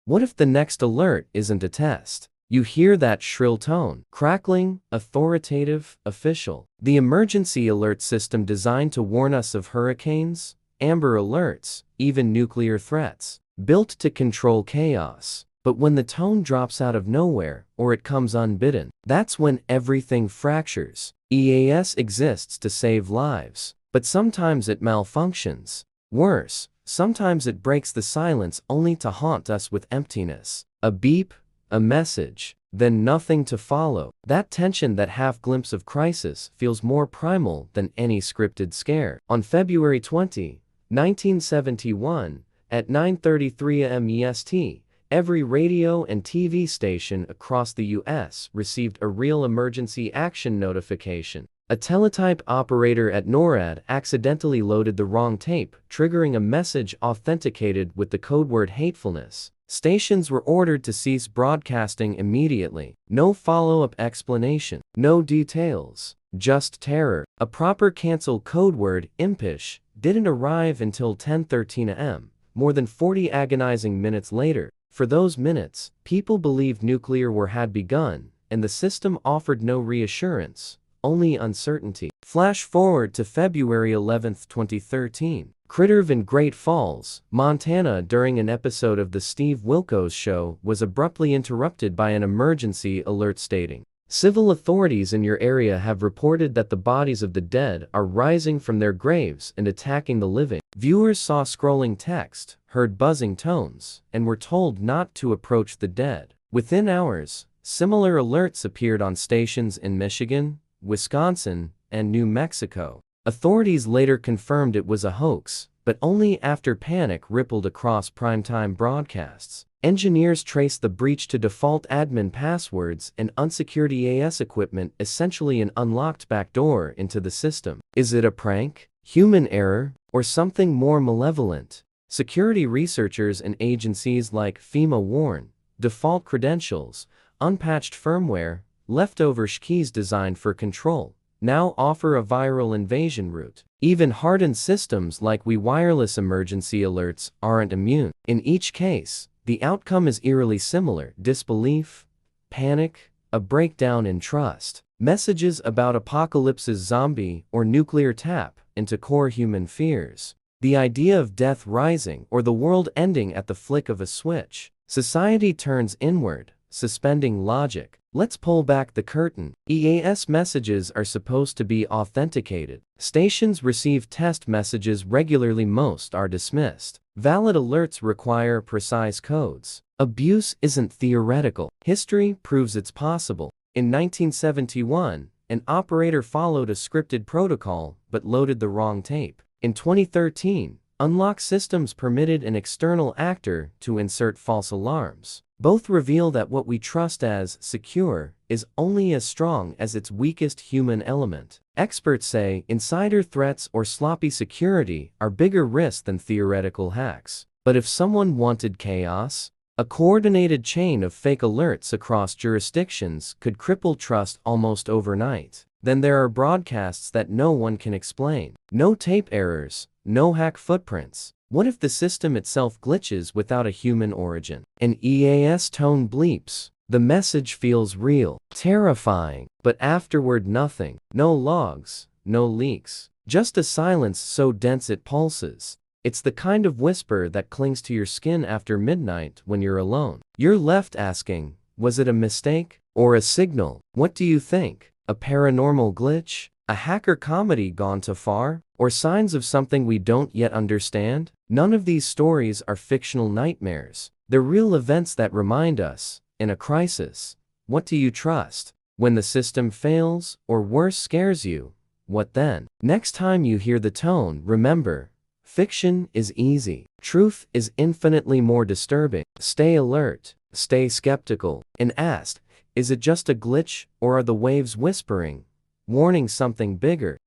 What if the next alert isn't a test? You hear that shrill tone, crackling, authoritative, official. The emergency alert system designed to warn us of hurricanes, amber alerts, even nuclear threats, built to control chaos. But when the tone drops out of nowhere, or it comes unbidden, that's when everything fractures. EAS exists to save lives, but sometimes it malfunctions. Worse, sometimes it breaks the silence only to haunt us with emptiness. A beep, a message, then nothing to follow. That tension, that half glimpse of crisis, feels more primal than any scripted scare. On February 20, 1971, at 9:33 a.m. EST, every radio and TV station across the U.S. received a real emergency action notification. A teletype operator at NORAD accidentally loaded the wrong tape, triggering a message authenticated with the codeword hatefulness. Stations were ordered to cease broadcasting immediately. No follow-up explanation, no details, just terror. A proper cancel codeword, impish, didn't arrive until 10:13 a.m., more than 40 agonizing minutes later. For those minutes, people believed nuclear war had begun, and the system offered no reassurance, only uncertainty. Flash forward to February 11, 2013. Critter in Great Falls, Montana, during an episode of The Steve Wilkos Show, was abruptly interrupted by an emergency alert stating, "Civil authorities in your area have reported that the bodies of the dead are rising from their graves and attacking the living." Viewers saw scrolling text, heard buzzing tones, and were told not to approach the dead. Within hours, similar alerts appeared on stations in Michigan, Wisconsin, and New Mexico. Authorities later confirmed it was a hoax, but only after panic rippled across primetime broadcasts. Engineers traced the breach to default admin passwords and unsecured EAS equipment, essentially an unlocked backdoor into the system. Is it a prank, human error, or something more malevolent? Security researchers and agencies like FEMA warn, default credentials, unpatched firmware, leftover keys designed for control, now offer a viral invasion route. Even hardened systems like wireless emergency alerts aren't immune. In each case, the outcome is eerily similar: disbelief, panic, a breakdown in trust. Messages about apocalypses, zombie, or nuclear tap into core human fears. The idea of death rising or the world ending at the flick of a switch. Society turns inward, suspending logic. Let's pull back the curtain. EAS messages are supposed to be authenticated. Stations receive test messages regularly, most are dismissed. Valid alerts require precise codes. Abuse isn't theoretical. History proves it's possible. In 1971, an operator followed a scripted protocol but loaded the wrong tape. In 2013, unlock systems permitted an external actor to insert false alarms. Both reveal that what we trust as secure is only as strong as its weakest human element. Experts say insider threats or sloppy security are bigger risks than theoretical hacks. But if someone wanted chaos, a coordinated chain of fake alerts across jurisdictions could cripple trust almost overnight. Then there are broadcasts that no one can explain. No tape errors, no hack footprints. What if the system itself glitches without a human origin? An EAS tone bleeps. The message feels real, terrifying, but afterward nothing. No logs, no leaks. Just a silence so dense it pulses. It's the kind of whisper that clings to your skin after midnight when you're alone. You're left asking, was it a mistake or a signal? What do you think? A paranormal glitch? A hacker comedy gone too far? Or signs of something we don't yet understand? None of these stories are fictional nightmares. They're real events that remind us, in a crisis, what do you trust? When the system fails, or worse, scares you, what then? Next time you hear the tone, remember, fiction is easy. Truth is infinitely more disturbing. Stay alert, stay skeptical, and ask, is it just a glitch, or are the waves whispering, warning something bigger?